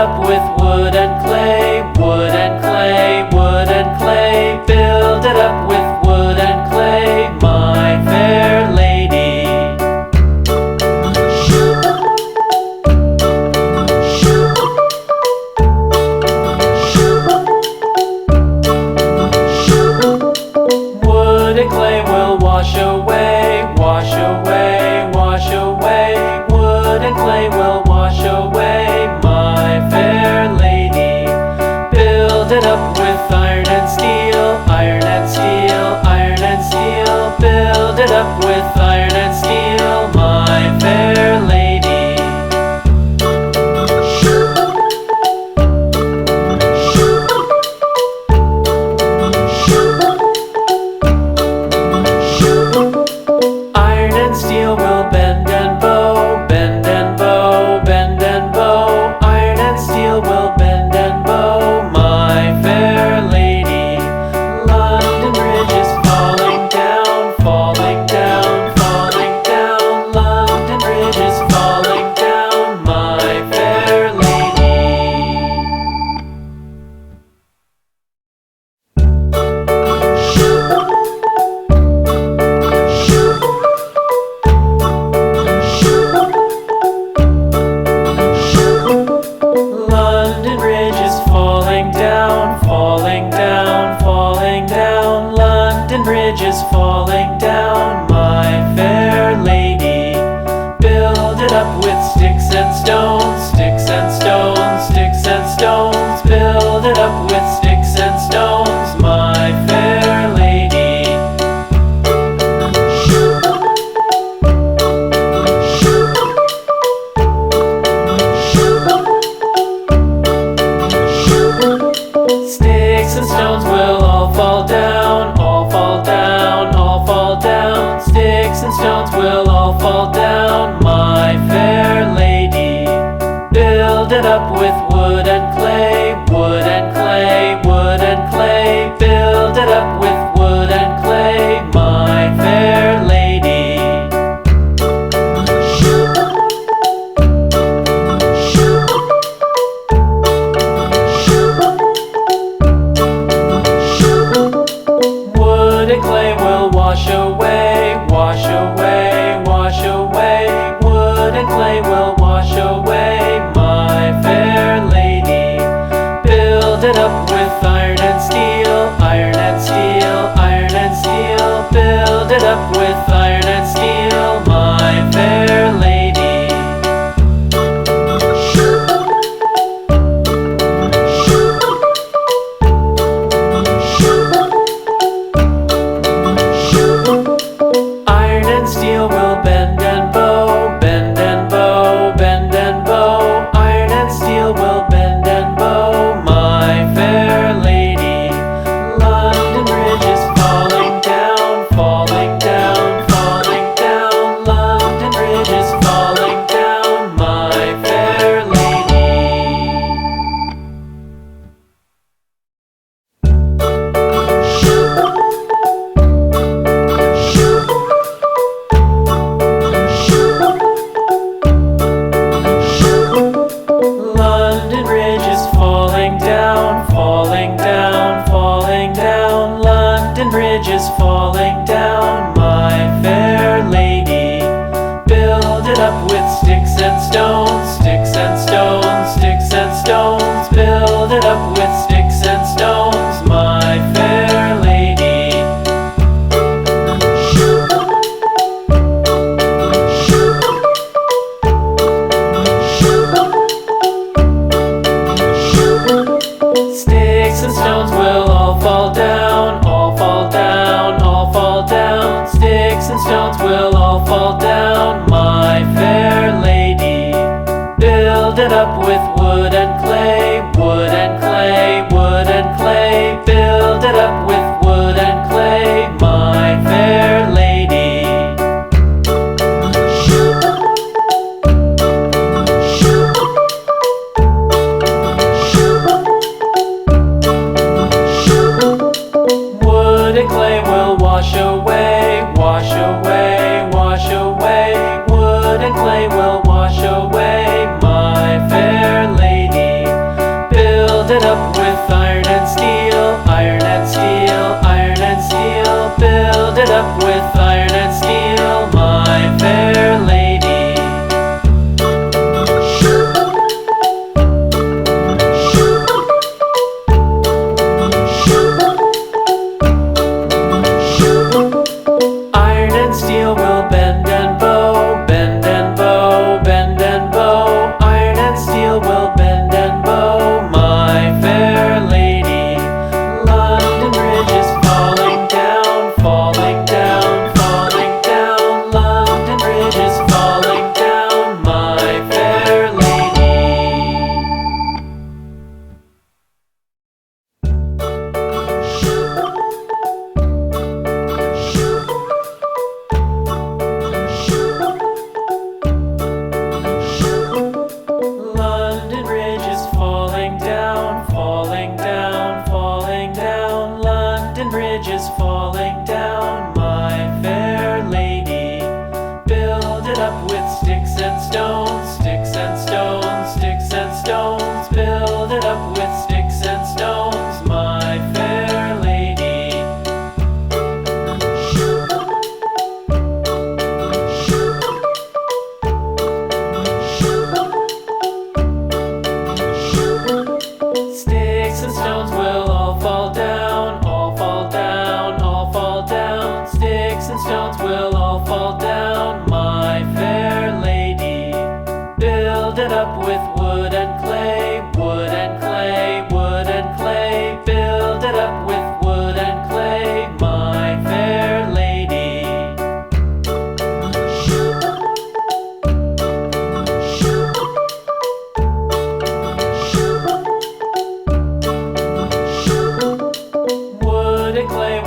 up with wood and clay, wood and clay, wood and clay. Build it up with wood and clay, my fair lady. Wood and clay will wash away, wash away, wash away. Wood and clay will wash away, my fair lady. Build it up with iron and steel, iron and steel, iron and steel. Build it up with iron and steel, my fair lady. Iron and steel will bend and bow, bend and bow, bend and bow. Iron and steel will bend and bow, my fair lady. London Bridge is falling down, falling down, falling down. London Bridge is falling down, my fair lady. London Bridge is falling down, falling down, falling down. London Bridge is falling down, my fair lady. Build it up with sticks and stones, sticks and stones, sticks and stones. Build it up with sticks and stones, my fair lady. Sticks and stones will all fall down, all fall down, all fall down. Sticks and stones will all fall down, my fair lady. Build it up with wood and clay, wood and clay, wood and clay. Build it up with wood and clay, my fair lady. Wood and clay will wash away, wash away, wash away. Wood and clay will wash away, my fair lady. Build it up with iron and steel, iron and steel, iron and steel. Build it up with iron and steel, my fair lady. Iron and steel will bend and bow, bend and bow, bend and bow. Iron and steel will bend and bow, my fair lady. London Bridge is falling down, falling down, falling down. London Bridge is falling down, my fair lady. London Bridge is falling down, falling down, falling down. London Bridge is falling down, my fair lady. Build it up with sticks and stones, sticks and stones, sticks and stones. Build it up with sticks and stones, my fair lady. Sticks and stones will all fall down, all fall down, all fall clay,